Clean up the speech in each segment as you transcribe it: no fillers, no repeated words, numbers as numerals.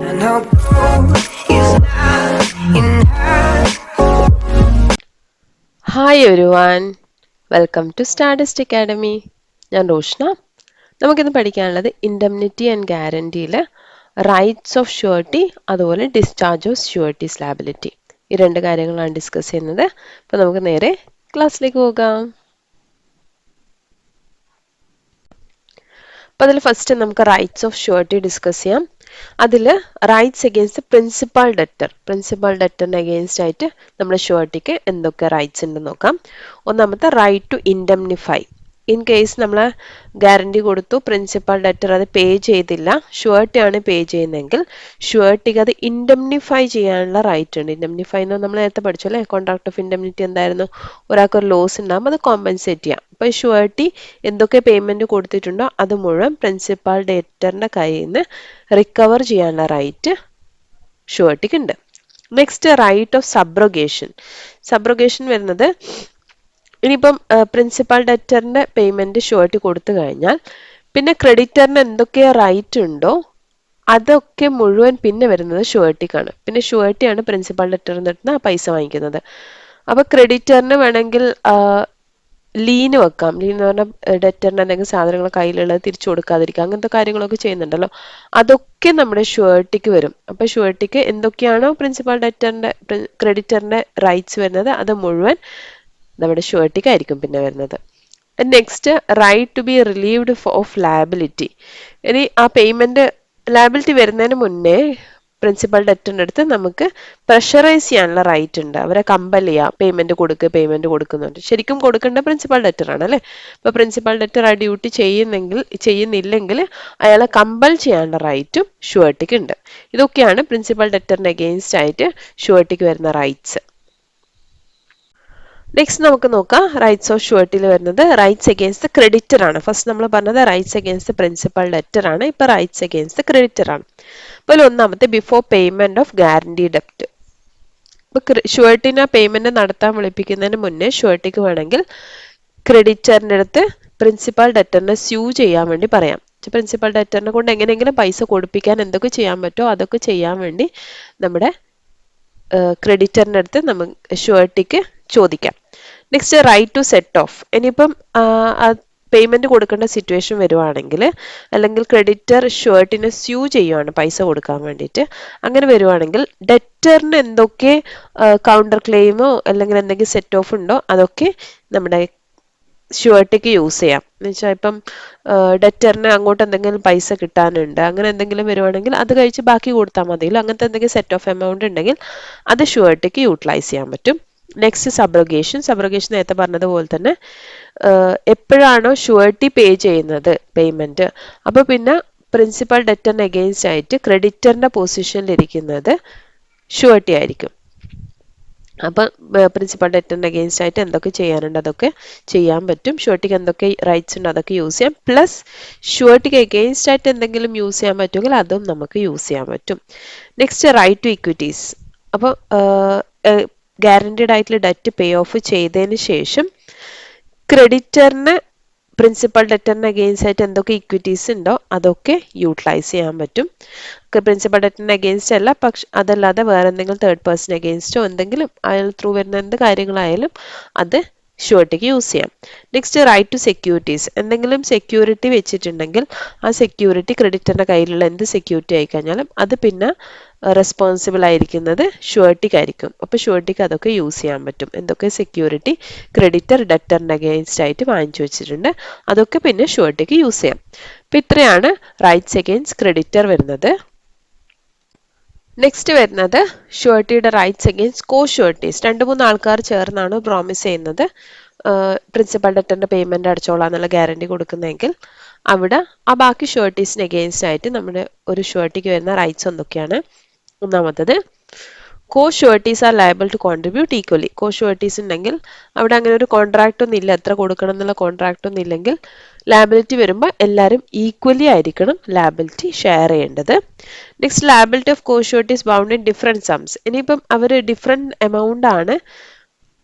Hi everyone, welcome to Stardust Academy. ഞാൻ റോഷ്ന. നമുക്കിന്ന് പഠിക്കാനുള്ളത് ഇൻഡെംനിറ്റി ആൻഡ് ഗ്യാരണ്ടിയിലെ റൈറ്റ്സ് ഓഫ് ഷ്യൂരിറ്റി അതുപോലെ ഡിസ്ചാർജ് ഓഫ് ഷ്യൂരിറ്റീസ് ലയബിലിറ്റി ഈ രണ്ട് കാര്യങ്ങളാണ് ഡിസ്കസ് ചെയ്യുന്നത്. അപ്പോൾ നമുക്ക് നേരെ ക്ലാസ്സിലേക്ക് പോകാം. അപ്പോൾ അതിൽ ഫസ്റ്റ് നമുക്ക് റൈറ്റ്സ് ഓഫ് ഷ്യൂരിറ്റി ഡിസ്കസ് ചെയ്യാം. അതിൽ റൈറ്റ്സ് അഗെയിൻസ്റ്റ് പ്രിൻസിപ്പൽ ഡെറ്ററിന് അഗെയിൻസ്റ്റ് ആയിട്ട് നമ്മുടെ ഷ്യൂരിറ്റിക്ക് എന്തൊക്കെ റൈറ്റ്സ് ഉണ്ടെന്ന് നോക്കാം. ഒന്നാമത്തെ റൈറ്റ് ടു ഇൻഡെംനിഫൈ. ഇൻ കേസ് നമ്മൾ ഗ്യാരണ്ടി കൊടുത്തു, പ്രിൻസിപ്പൽ ഡെറ്റർ അത് പേ ചെയ്തില്ല, ഷ്യൂരിറ്റി ആണ് പേ ചെയ്യുന്നതെങ്കിൽ ഷ്യൂരിറ്റിക്ക് അത് ഇൻഡെംനിഫൈ ചെയ്യാനുള്ള റൈറ്റ് ഉണ്ട്. ഇൻഡെംനിഫൈ എന്ന് നമ്മൾ നേരത്തെ പഠിച്ചു അല്ലേ, കോൺട്രാക്ട് ഓഫ് ഇൻഡെംനിറ്റി എന്തായിരുന്നു, ഒരാൾക്ക് ഒരു ലോസ് ഉണ്ടാകുമ്പോൾ അത് കോമ്പൻസേറ്റ് ചെയ്യാം. അപ്പോൾ ഷ്യൂരിറ്റി എന്തൊക്കെ പേയ്മെന്റ് കൊടുത്തിട്ടുണ്ടോ അത് മുഴുവൻ പ്രിൻസിപ്പൽ ഡെറ്ററിന്റെ കയ്യിൽ നിന്ന് റിക്കവർ ചെയ്യാനുള്ള റൈറ്റ് ഷ്യൂരിറ്റിക്ക് ഉണ്ട്. നെക്സ്റ്റ് റൈറ്റ് ഓഫ് സബ്രോഗേഷൻ വരുന്നത്, ഇനിയിപ്പം പ്രിൻസിപ്പൽ ഡെറ്ററിന്റെ പേയ്മെന്റ് ഷ്യൂരിറ്റി കൊടുത്തു കഴിഞ്ഞാൽ പിന്നെ ക്രെഡിറ്ററിന് എന്തൊക്കെ റൈറ്റ് ഉണ്ടോ അതൊക്കെ മുഴുവൻ പിന്നെ വരുന്നത് ഷ്യൂരിറ്റിക്കാണ്. പിന്നെ ഷ്യൂരിറ്റിയാണ് പ്രിൻസിപ്പൽ ഡെറ്ററിന്റെ അടുത്ത് നിന്ന് പൈസ വാങ്ങിക്കുന്നത്. അപ്പൊ ക്രെഡിറ്ററിന് വേണമെങ്കിൽ ലീന് വെക്കാം. ലീൻ എന്ന് പറഞ്ഞാൽ ഡെറ്ററിന് എന്തെങ്കിലും സാധനങ്ങൾ കയ്യിലുള്ളത് തിരിച്ചു കൊടുക്കാതിരിക്കുക, അങ്ങനത്തെ കാര്യങ്ങളൊക്കെ ചെയ്യുന്നുണ്ടല്ലോ, അതൊക്കെ നമ്മുടെ ഷ്യൂരിറ്റിക്ക് വരും. അപ്പൊ ഷ്യൂരിറ്റിക്ക് എന്തൊക്കെയാണോ പ്രിൻസിപ്പൽ ഡെറ്ററിന്റെ ക്രെഡിറ്ററിന്റെ റൈറ്റ്സ് വരുന്നത് അത് മുഴുവൻ നമ്മുടെ ഷ്യൂരിറ്റിക്ക് ആയിരിക്കും പിന്നെ വരുന്നത്. Next right to be relieved of liability. ഇനി ആ പേയ്മെന്റ് ലയബിലിറ്റി വരുന്നതിന് മുന്നേ പ്രിൻസിപ്പൽ ഡെറ്ററിന്റെ അടുത്ത് നമുക്ക് പ്രഷറൈസ് ചെയ്യാനുള്ള റൈറ്റ് ഉണ്ട്. അവരെ കമ്പൽ ചെയ്യാം, പേയ്മെന്റ് കൊടുക്കുന്നുണ്ട്. ശരിക്കും കൊടുക്കേണ്ട പ്രിൻസിപ്പൽ ഡെറ്റർ ആണ് അല്ലെ. അപ്പൊ പ്രിൻസിപ്പൽ ഡെറ്റർ ആ ഡ്യൂട്ടി ചെയ്യുന്നില്ലെങ്കിൽ അയാളെ കമ്പൽ ചെയ്യാനുള്ള റൈറ്റും ഷ്യൂരിറ്റിക്ക് ഉണ്ട്. ഇതൊക്കെയാണ് പ്രിൻസിപ്പൽ ഡെറ്ററിന് അഗെയിൻസ്റ്റ് ആയിട്ട് ഷ്യൂരിറ്റിക്ക് വരുന്ന റൈറ്റ്സ്. നെക്സ്റ്റ് നമുക്ക് നോക്കാം റൈറ്റ്സ് ഓഫ് ഷ്യൂരിറ്റിയിൽ വരുന്നത് റൈറ്റ്സ് അഗെയിൻസ്റ്റ് ക്രെഡിറ്റർ ആണ്. ഫസ്റ്റ് നമ്മൾ പറഞ്ഞത് റൈറ്റ്സ് അഗെയിൻസ്റ്റ് പ്രിൻസിപ്പൽ ഡെറ്റർ ആണ്, ഇപ്പൊ റൈറ്റ്സ് അഗെയിൻസ്റ്റ് ക്രെഡിറ്റർ ആണ്. അപ്പോൾ ഒന്നാമത്തെ ബിഫോർ പേയ്മെന്റ് ഓഫ് ഗ്യാരണ്ടി ഡെപ്റ്റ്. ഇപ്പൊ ഷ്യൂരിറ്റിനെ പേയ്മെന്റ് നടത്താൻ വിളിപ്പിക്കുന്നതിന് മുന്നേ ഷ്യൂരിറ്റിക്ക് വേണമെങ്കിൽ ക്രെഡിറ്ററിന്റെ അടുത്ത് പ്രിൻസിപ്പൽ ഡെറ്ററിനെ സ്യൂ ചെയ്യാൻ വേണ്ടി പറയാം. പ്രിൻസിപ്പൽ ഡെറ്ററിനെ കൊണ്ട് എങ്ങനെയെങ്കിലും പൈസ കൊടുപ്പിക്കാൻ എന്തൊക്കെ ചെയ്യാൻ പറ്റുമോ അതൊക്കെ ചെയ്യാൻ വേണ്ടി നമ്മുടെ ക്രെഡിറ്ററിന്റെ അടുത്ത് നമുക്ക് ഷ്യൂരിറ്റിക്ക് ചോദിക്കാം. Next right to set off. ഇനിയിപ്പം പേയ്മെന്റ് കൊടുക്കേണ്ട സിറ്റുവേഷൻ വരുവാണെങ്കിൽ, അല്ലെങ്കിൽ ക്രെഡിറ്റർ ഷ്യൂരിറ്റിനെ സ്യൂ ചെയ്യുവാണ് പൈസ കൊടുക്കാൻ വേണ്ടിയിട്ട്, അങ്ങനെ വരുവാണെങ്കിൽ ഡെറ്ററിന് എന്തൊക്കെ കൗണ്ടർ ക്ലെയിമോ അല്ലെങ്കിൽ എന്തെങ്കിലും സെറ്റ് ഓഫ് ഉണ്ടോ അതൊക്കെ നമ്മുടെ ഷ്യൂരിറ്റിക്ക് യൂസ് ചെയ്യാം. എന്ന് വെച്ചാൽ ഇപ്പം ഡെറ്ററിന് അങ്ങോട്ട് എന്തെങ്കിലും പൈസ കിട്ടാനുണ്ട്, അങ്ങനെ എന്തെങ്കിലും വരുവാണെങ്കിൽ അത് കഴിച്ച് ബാക്കി കൊടുത്താൽ മതിയല്ലോ. അങ്ങനത്തെ എന്തെങ്കിലും സെറ്റ് ഓഫ് എമൗണ്ട് ഉണ്ടെങ്കിൽ അത് ഷ്യൂരിറ്റിക്ക് യൂട്ടിലൈസ് ചെയ്യാൻ പറ്റും. നെക്സ്റ്റ് സബ്രോഗേഷൻ നേരത്തെ പറഞ്ഞതുപോലെ തന്നെ എപ്പോഴാണോ ഷ്യൂരിറ്റി പേ ചെയ്യുന്നത് പേയ്മെന്റ്, അപ്പൊ പിന്നെ പ്രിൻസിപ്പൽ ഡെറ്ററിന് അഗെയിൻസ്റ്റ് ആയിട്ട് ക്രെഡിറ്ററിന്റെ പൊസിഷനിൽ ഇരിക്കുന്നത് ഷ്യൂരിറ്റി ആയിരിക്കും. അപ്പൊ പ്രിൻസിപ്പൽ ഡെറ്ററിന് അഗെയിൻസ്റ്റ് ആയിട്ട് എന്തൊക്കെ ചെയ്യാനുണ്ട് അതൊക്കെ ചെയ്യാൻ പറ്റും. ഷ്യൂരിറ്റിക്ക് എന്തൊക്കെ റൈറ്റ്സ് ഉണ്ട് അതൊക്കെ യൂസ് ചെയ്യാം. പ്ലസ് ഷ്യൂരിറ്റിക്ക് അഗെയിൻസ്റ്റ് ആയിട്ട് എന്തെങ്കിലും യൂസ് ചെയ്യാൻ പറ്റുമെങ്കിൽ അതും നമുക്ക് യൂസ് ചെയ്യാൻ പറ്റും. Next right to equities. അപ്പോൾ ഗ്യാരണ്ടീഡ് ആയിട്ടുള്ള ഡെറ്റ് പേ ഓഫ് ചെയ്തതിന് ശേഷം ക്രെഡിറ്ററിന് പ്രിൻസിപ്പൽ ഡെറ്ററിന് അഗെയിൻസ്റ്റ് ആയിട്ട് എന്തൊക്കെ ഇക്വിറ്റീസ് ഉണ്ടോ അതൊക്കെ യൂട്ടിലൈസ് ചെയ്യാൻ പറ്റും. പ്രിൻസിപ്പൽ ഡെറ്ററിന് അഗെയിൻസ്റ്റ് അല്ല, പക്ഷെ അതല്ലാതെ വേറെ എന്തെങ്കിലും തേർഡ് പേഴ്സൺ അഗെയിൻസ്റ്റോ എന്തെങ്കിലും അയാൾ ത്രൂ വരുന്ന എന്ത് കാര്യങ്ങളായാലും അത് ഷ്യൂരിറ്റിക്ക് യൂസ് ചെയ്യാം. Next right to securities. എന്തെങ്കിലും സെക്യൂരിറ്റി വെച്ചിട്ടുണ്ടെങ്കിൽ ആ സെക്യൂരിറ്റി ക്രെഡിറ്ററിന്റെ കയ്യിലുള്ള എന്ത് സെക്യൂരിറ്റി ആയിക്കഴിഞ്ഞാലും അത് പിന്നെ റെസ്പോൺസിബിൾ ആയിരിക്കുന്നത് ഷ്യൂരിറ്റിക്കായിരിക്കും. അപ്പൊ ഷ്യൂരിറ്റിക്ക് അതൊക്കെ യൂസ് ചെയ്യാൻ പറ്റും. എന്തൊക്കെ സെക്യൂരിറ്റി ക്രെഡിറ്റർ ഡെറ്ററിന്റെ അഗെയിൻസ്റ്റ് ആയിട്ട് വാങ്ങിച്ചു വെച്ചിട്ടുണ്ട് അതൊക്കെ പിന്നെ ഷ്യൂരിറ്റിക്ക് യൂസ് ചെയ്യാം. അപ്പൊ ഇത്രയാണ് റൈറ്റ്സ് അഗെയിൻസ്റ്റ് ക്രെഡിറ്റർ വരുന്നത്. നെക്സ്റ്റ് വരുന്നത് ഷ്യൂരിറ്റിയുടെ റൈറ്റ്സ് അഗെയിൻസ്റ്റ് കോ ഷ്യൂരിറ്റീസ്. 2-3 ആൾക്കാർ ചേർന്നാണ് പ്രോമിസ് ചെയ്യുന്നത് പ്രിൻസിപ്പൽ ഡെറ്ററിന്റെ പേയ്മെന്റ് അടച്ചോളാം എന്നുള്ള ഗ്യാരണ്ടി കൊടുക്കുന്നതെങ്കിൽ അവിടെ ആ ബാക്കി ഷ്യൂരിറ്റീസിന് അഗെയിൻസ്റ്റ് ആയിട്ട് നമ്മുടെ ഒരു ഷ്യൂരിറ്റിക്ക് വരുന്ന റൈറ്റ്സ് എന്തൊക്കെയാണ്. ഒന്നാമത്തത് co sureties are liable to contribute equally. Co sureties ഉണ്ടെങ്കിൽ അവിടെ അങ്ങനെ ഒരു കോൺട്രാക്ട് ഒന്നും ഇല്ല, എത്ര കൊടുക്കണം എന്നുള്ള കോൺട്രാക്ട് ഒന്നും ഇല്ലെങ്കിൽ ലയബിലിറ്റി വരുമ്പോൾ എല്ലാവരും ഈക്വലി ആയിരിക്കണം ലയബിലിറ്റി ഷെയർ ചെയ്യേണ്ടത്. Next liability of co sureties bound in different sums. ഇനിയിപ്പം അവർ ഡിഫറെന്റ് എമൗണ്ട് ആണ്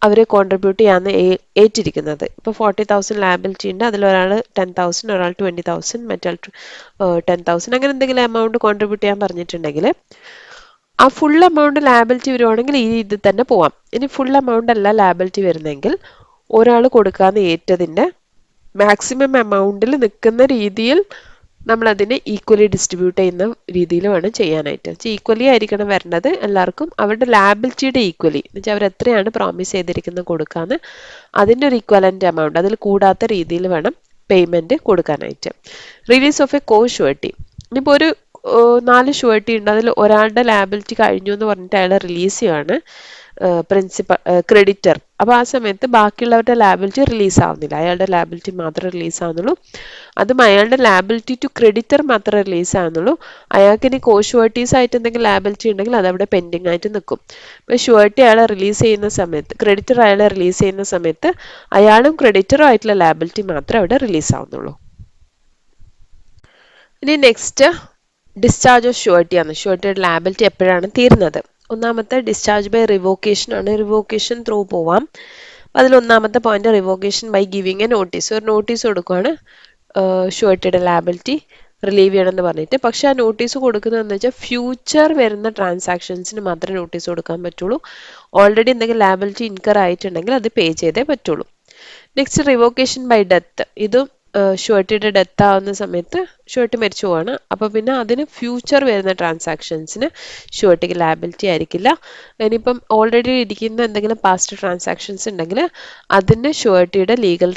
അവരെ കോൺട്രിബ്യൂട്ട് ചെയ്യാന്ന് ഏറ്റിരിക്കുന്നത്. ഇപ്പോൾ 40,000 ലാബിലിറ്റി ഉണ്ട്, അതിലൊരാൾ 10,000, ഒരാൾ 20,000, മറ്റാൾ 10,000, അങ്ങനെ എന്തെങ്കിലും എമൗണ്ട് കോൺട്രിബ്യൂട്ട് ചെയ്യാൻ പറഞ്ഞിട്ടുണ്ടെങ്കിൽ ആ ഫുൾ എമൗണ്ട് ലാബിലിറ്റി വരുവാണെങ്കിൽ ഈ ഇതിൽ തന്നെ പോവാം. ഇനി ഫുൾ എമൗണ്ട് അല്ല ലാബിലിറ്റി വരുന്നെങ്കിൽ ഒരാൾ കൊടുക്കാന്ന് ഏറ്റതിൻ്റെ മാക്സിമം എമൗണ്ടിൽ നിൽക്കുന്ന രീതിയിൽ നമ്മൾ അതിനെ ഈക്വലി ഡിസ്ട്രിബ്യൂട്ട് ചെയ്യുന്ന രീതിയിൽ വേണം ചെയ്യാനായിട്ട്. ഈക്വലി ആയിരിക്കണം വരേണ്ടത് എല്ലാവർക്കും, അവരുടെ ലാബിലിറ്റിയുടെ ഈക്വലി എന്ന് വെച്ചാൽ അവർ എത്രയാണ് പ്രോമിസ് ചെയ്തിരിക്കുന്നത് കൊടുക്കാന്ന് അതിൻ്റെ ഒരു ഈക്വലൻ്റ് എമൗണ്ട് അതിൽ കൂടാത്ത രീതിയിൽ വേണം പേയ്മെൻറ്റ് കൊടുക്കാനായിട്ട്. Release of A co surety. ഇനിയിപ്പോൾ ഒരു 4 ഷുവർട്ടി ഉണ്ട്, അതിൽ ഒരാളുടെ ലാബിലിറ്റി കഴിഞ്ഞു എന്ന് പറഞ്ഞിട്ട് അയാളെ റിലീസ് ചെയ്യുകയാണ് പ്രിൻസിപ്പൽ ക്രെഡിറ്റർ. അപ്പോൾ ആ സമയത്ത് ബാക്കിയുള്ളവരുടെ ലാബിലിറ്റി റിലീസ് ആവുന്നില്ല, അയാളുടെ ലാബിലിറ്റി മാത്രമേ റിലീസ് ആവുന്നുള്ളൂ. അതും അയാളുടെ ലാബിലിറ്റി ടു ക്രെഡിറ്റർ മാത്രമേ റിലീസ് ആവുന്നുള്ളൂ. അയാൾക്ക് ഇനി കോ ഷുവർട്ടീസ് ആയിട്ട് എന്തെങ്കിലും ലാബിലിറ്റി ഉണ്ടെങ്കിൽ അതവിടെ പെൻഡിങ് ആയിട്ട് നിൽക്കും. ഇപ്പോൾ ഷുവർട്ടി അയാളെ റിലീസ് ചെയ്യുന്ന സമയത്ത്, ക്രെഡിറ്റർ അയാളെ റിലീസ് ചെയ്യുന്ന സമയത്ത് അയാളും ക്രെഡിറ്ററും ആയിട്ടുള്ള ലാബിലിറ്റി മാത്രമേ അവിടെ റിലീസ് ആവുന്നുള്ളൂ. ഇനി നെക്സ്റ്റ് ഡിസ്ചാർജ് ഓഫ് ഷുവർട്ടി ആണ്. ഷുവർട്ടിയുടെ ലാബിലിറ്റി എപ്പോഴാണ് തീരുന്നത്? ഒന്നാമത്തെ ഡിസ്ചാർജ് ബൈ റിവോക്കേഷൻ ആണ്. റിവോക്കേഷൻ ത്രൂ പോവാം. അതിൽ ഒന്നാമത്തെ point revocation by giving a notice. ഒരു നോട്ടീസ് കൊടുക്കുകയാണ് ഷുവർട്ടിയുടെ ലാബിലിറ്റി റിലീവ് ചെയ്യണമെന്ന് പറഞ്ഞിട്ട്. പക്ഷെ ആ നോട്ടീസ് കൊടുക്കുന്നതെന്ന് വെച്ചാൽ ഫ്യൂച്ചർ വരുന്ന ട്രാൻസാക്ഷൻസിന് മാത്രമേ നോട്ടീസ് കൊടുക്കാൻ പറ്റുള്ളൂ. ഓൾറെഡി എന്തെങ്കിലും ലാബിലിറ്റി ഇൻകർ ആയിട്ടുണ്ടെങ്കിൽ അത് പേ ചെയ്തേ പറ്റുള്ളൂ. Next revocation by death. ഇതും ഷുവർട്ടിയുടെ ഡെത്ത് ആവുന്ന സമയത്ത് ഷുവർട്ടി മരിച്ചു പോവാണ്. അപ്പോൾ പിന്നെ അതിന് ഫ്യൂച്ചർ വരുന്ന ട്രാൻസാക്ഷൻസിന് ഷുവർട്ടിക്ക് ലാബിലിറ്റി ആയിരിക്കില്ല. ഇനിയിപ്പം ഓൾറെഡി ഇരിക്കുന്ന എന്തെങ്കിലും പാസ്റ്റ് ട്രാൻസാക്ഷൻസ് ഉണ്ടെങ്കിൽ അതിന് ഷുവർട്ടിയുടെ ലീഗൽ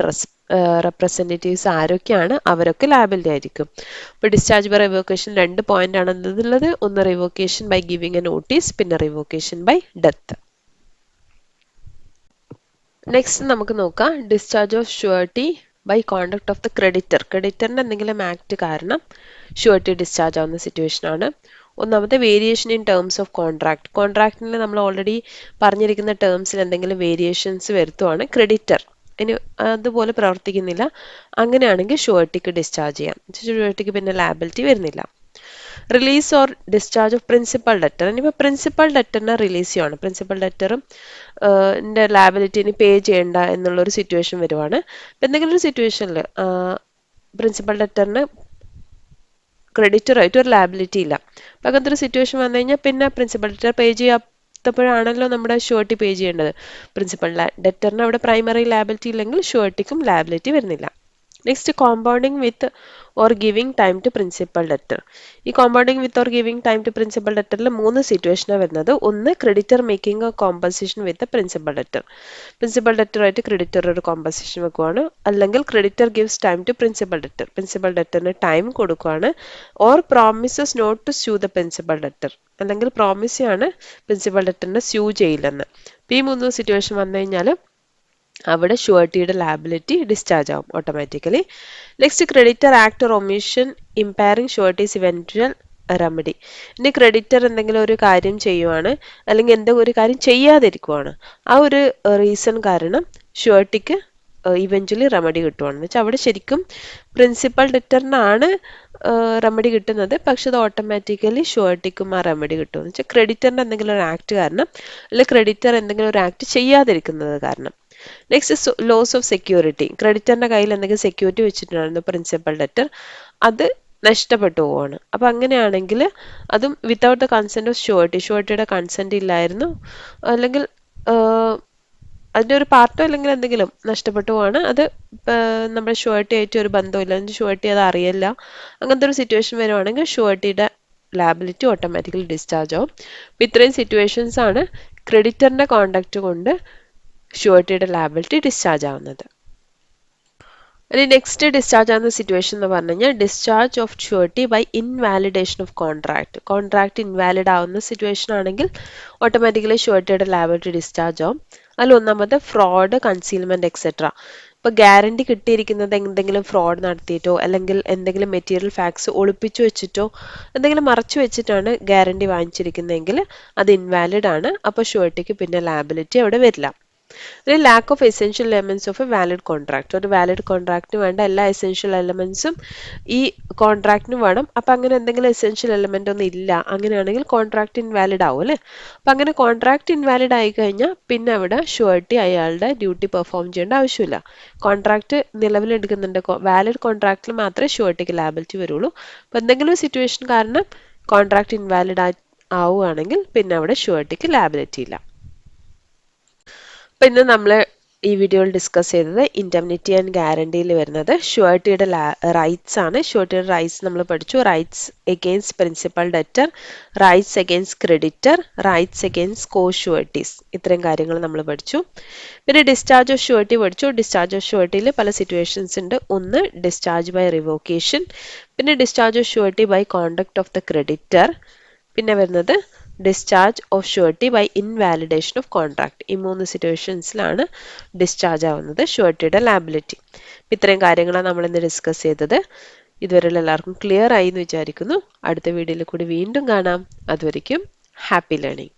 റെപ്രസെൻറ്റേറ്റീവ്സ് ആരൊക്കെയാണ് അവരൊക്കെ ലാബിലിറ്റി ആയിരിക്കും. ഇപ്പോൾ ഡിസ്ചാർജ് ബൈ റിവോക്കേഷൻ 2 പോയിന്റ് ആണ് എന്നുള്ളത്. ഒന്ന് revocation by giving a notice, പിന്നെ റിവോക്കേഷൻ ബൈ ഡെത്ത്. നെക്സ്റ്റ് നമുക്ക് നോക്കാം discharge of surety by conduct of the creditor. ക്രെഡിറ്ററിൻ്റെ എന്തെങ്കിലും ആക്ട് കാരണം ഷുവർട്ടി ഡിസ്ചാർജ് ആവുന്ന സിറ്റുവേഷൻ ആണ്. ഒന്നാമത്തെ variation in terms of contract. കോൺട്രാക്റ്റിൽ നമ്മൾ ഓൾറെഡി പറഞ്ഞിരിക്കുന്ന ടേംസിൽ എന്തെങ്കിലും വേരിയേഷൻസ് വരുത്തുവാണ് ക്രെഡിറ്റർ. ഇനി അതുപോലെ പ്രവർത്തിക്കുന്നില്ല, അങ്ങനെയാണെങ്കിൽ ഷുവർട്ടിക്ക് ഡിസ്ചാർജ് ചെയ്യാം. ഷുവർട്ടിക്ക് പിന്നെ ലാബിലിറ്റി വരുന്നില്ല. Release or discharge of principal debtor. ഇനിയിപ്പോൾ പ്രിൻസിപ്പൽ ഡെറ്ററിനെ റിലീസ് ചെയ്യുവാണ്. പ്രിൻസിപ്പൽ ഡെറ്ററും ലാബിലിറ്റിന് പേ ചെയ്യേണ്ട എന്നുള്ളൊരു സിറ്റുവേഷൻ വരുവാണ്. അപ്പം എന്തെങ്കിലും ഒരു സിറ്റുവേഷനിൽ പ്രിൻസിപ്പൽ ഡെറ്ററിന് ക്രെഡിറ്ററായിട്ട് ഒരു ലാബിലിറ്റി ഇല്ല. അപ്പം അങ്ങനത്തെ ഒരു സിറ്റുവേഷൻ വന്നു കഴിഞ്ഞാൽ പിന്നെ പ്രിൻസിപ്പൽ ഡെറ്റർ പേ ചെയ്യാത്തപ്പോഴാണല്ലോ നമ്മുടെ ഷുവർട്ടി പേ ചെയ്യേണ്ടത്. പ്രിൻസിപ്പൽ ഡെറ്ററിന് അവിടെ പ്രൈമറി ലാബിലിറ്റി ഇല്ലെങ്കിൽ ഷുവർട്ടിക്കും ലാബിലിറ്റി വരുന്നില്ല. Next compounding with or giving time to principal debtor. ഈ compounding with or giving time to principal ഡെറ്ററിൽ 3 സിറ്റുവേഷനാണ് വരുന്നത്. ഒന്ന് creditor making a compensation with principal debtor. Principal ഡെറ്ററായിട്ട് ക്രെഡിറ്റർ ഒരു കോമ്പൻസേഷൻ വെക്കുവാണ്. അല്ലെങ്കിൽ creditor gives time to principal debtor. Principal ഡെറ്ററിന് ടൈം കൊടുക്കുകയാണ്. Or promises not to sue the principal debtor. അല്ലെങ്കിൽ പ്രോമിസ് ആണ് പ്രിൻസിപ്പൽ ഡെറ്ററിനെ സ്യൂ ചെയ്യില്ലെന്ന്. ഈ 3 സിറ്റുവേഷൻ വന്നു കഴിഞ്ഞാൽ അവിടെ ഷുവർട്ടിയുടെ ലാബിലിറ്റി ഡിസ്ചാർജ് ആവും automatically. Next creditor act or omission impairing surety's eventual remedy. ഇനി ക്രെഡിറ്റർ എന്തെങ്കിലും ഒരു കാര്യം ചെയ്യുവാണ്, അല്ലെങ്കിൽ എന്തെങ്കിലും ഒരു കാര്യം ചെയ്യാതിരിക്കുവാണ്, ആ ഒരു റീസൺ കാരണം ഷുവർട്ടിക്ക് ഇവൻച്വലി റെമഡി കിട്ടുവാണെന്ന് വെച്ചാൽ അവിടെ ശരിക്കും പ്രിൻസിപ്പൽ ഡെറ്ററിനാണ് റെമഡി കിട്ടുന്നത്, പക്ഷെ അത് ഓട്ടോമാറ്റിക്കലി ഷുവർട്ടിക്കും ആ റെമഡി കിട്ടുമെന്ന് വെച്ചാൽ ക്രെഡിറ്ററിൻ്റെ എന്തെങ്കിലും ഒരു ആക്ട് കാരണം, അല്ലെങ്കിൽ ക്രെഡിറ്റർ എന്തെങ്കിലും ഒരു ആക്ട് ചെയ്യാതിരിക്കുന്നത് കാരണം. Next loss of security. ക്രെഡിറ്ററിന്റെ കയ്യിൽ എന്തെങ്കിലും സെക്യൂരിറ്റി വെച്ചിട്ടുണ്ടായിരുന്നു പ്രിൻസിപ്പൽ ഡെറ്റർ, അത് നഷ്ടപ്പെട്ടു പോവാണ്. അപ്പം അങ്ങനെയാണെങ്കിൽ അതും without the consent of surety, ഷുവർട്ടിയുടെ കൺസെന്റ് ഇല്ലായിരുന്നു, അല്ലെങ്കിൽ അതിൻ്റെ ഒരു പാർട്ടോ അല്ലെങ്കിൽ എന്തെങ്കിലും നഷ്ടപ്പെട്ടു പോവാണ്, അത് നമ്മുടെ ഷുവർട്ടി ആയിട്ട് ഒരു ബന്ധമില്ല, ഷുവർട്ടി അത് അറിയില്ല, അങ്ങനത്തെ ഒരു സിറ്റുവേഷൻ വരുവാണെങ്കിൽ ഷുവർട്ടിയുടെ ലാബിലിറ്റി ഓട്ടോമാറ്റിക്കലി ഡിസ്ചാർജ് ആവും. അപ്പം ഇത്രയും സിറ്റുവേഷൻസ് ആണ് ക്രെഡിറ്ററിന്റെ കോണ്ടാക്ട് കൊണ്ട് ഷുവർട്ടിയുടെ ലാബിലിറ്റി ഡിസ്ചാർജ് ആവുന്നത്. ഇനി നെക്സ്റ്റ് ഡിസ്ചാർജ് ആവുന്ന സിറ്റുവേഷൻ എന്ന് പറഞ്ഞു കഴിഞ്ഞാൽ discharge of surety by invalidation of contract. Contract invalid ആവുന്ന സിറ്റുവേഷൻ ആണെങ്കിൽ ഓട്ടോമാറ്റിക്കലി ഷുവർട്ടിയുടെ ലാബിലിറ്റി ഡിസ്ചാർജ് ആവും. അതിൽ ഒന്നാമത്തെ ഫ്രോഡ്, കൺസീൽമെന്റ് എക്സെട്ര. ഇപ്പോൾ ഗ്യാരണ്ടി കിട്ടിയിരിക്കുന്നത് എന്തെങ്കിലും ഫ്രോഡ് നടത്തിയിട്ടോ അല്ലെങ്കിൽ എന്തെങ്കിലും മെറ്റീരിയൽ ഫാക്ട്സ് ഒളിപ്പിച്ചു വെച്ചിട്ടോ എന്തെങ്കിലും മറച്ചു വെച്ചിട്ടാണ് ഗ്യാരണ്ടി വാങ്ങിച്ചിരിക്കുന്നതെങ്കിൽ അത് ഇൻവാലിഡ് ആണ്. അപ്പോൾ ഷുവർട്ടിക്ക് പിന്നെ ലാബിലിറ്റി അവിടെ വരില്ല. പിന്നെ lack of essential elements of A valid contract. ഒരു വാലിഡ് കോൺട്രാക്ടിന് വേണ്ട എല്ലാ എസെൻഷ്യൽ എലമെന്റ്സും ഈ കോൺട്രാക്ടിന് വേണം. അപ്പം അങ്ങനെ എന്തെങ്കിലും എസെൻഷ്യൽ എലമെന്റ് ഒന്നും ഇല്ല, അങ്ങനെയാണെങ്കിൽ കോൺട്രാക്ട് ഇൻവാലിഡ് ആവും അല്ലേ. അപ്പം അങ്ങനെ കോൺട്രാക്ട് ഇൻവാലിഡ് ആയി കഴിഞ്ഞാൽ പിന്നെ അവിടെ ഷുവർട്ടി അയാളുടെ ഡ്യൂട്ടി പെർഫോം ചെയ്യേണ്ട ആവശ്യമില്ല. കോൺട്രാക്ട് നിലവിലെടുക്കുന്നുണ്ട്, വാലിഡ് കോൺട്രാക്റ്റിൽ മാത്രമേ ഷുവർട്ടിക്ക് ലാബിലിറ്റി വരുള്ളൂ. അപ്പം എന്തെങ്കിലും സിറ്റുവേഷൻ കാരണം കോൺട്രാക്ട് ഇൻവാലിഡ് ആവുകയാണെങ്കിൽ പിന്നെ അവിടെ ഷുവർട്ടിക്ക് ലാബിലിറ്റി ഇല്ല. അപ്പം ഇന്ന് നമ്മൾ ഈ വീഡിയോയിൽ ഡിസ്കസ് ചെയ്തത് ഇൻഡെംനിറ്റി ആൻഡ് ഗ്യാരണ്ടിയിൽ വരുന്നത് ഷുവർട്ടിയുടെ റൈറ്റ്സ് ആണ്. ഷുവർട്ടിയുടെ റൈറ്റ്സ് നമ്മൾ പഠിച്ചു. Rights against principal debtor, rights against creditor, rights against co sureties, ഇത്രയും കാര്യങ്ങൾ നമ്മൾ പഠിച്ചു. പിന്നെ ഡിസ്ചാർജ് ഓഫ് ഷുവർട്ടി പഠിച്ചു. ഡിസ്ചാർജ് ഓഫ് ഷുവർട്ടിയിൽ പല സിറ്റുവേഷൻസ് ഉണ്ട്. ഒന്ന് ഡിസ്ചാർജ് ബൈ റിവോക്കേഷൻ, പിന്നെ discharge of surety by conduct of the creditor, പിന്നെ വരുന്നത് discharge of surety by invalidation of contract. ഈ 3 സിറ്റുവേഷൻസിലാണ് ഡിസ്ചാർജ് ആവുന്നത് ഷുവർട്ടിയുടെ ലാബിലിറ്റി. ഇത്രയും കാര്യങ്ങളാണ് നമ്മൾ ഇന്ന് ഡിസ്കസ് ചെയ്തത്. ഇതുവരെയുള്ള എല്ലാവർക്കും ക്ലിയർ ആയി എന്ന് വിചാരിക്കുന്നു. അടുത്ത വീഡിയോയിൽ കൂടി വീണ്ടും കാണാം. അതുവരയ്ക്കും ഹാപ്പി ലേണിംഗ്.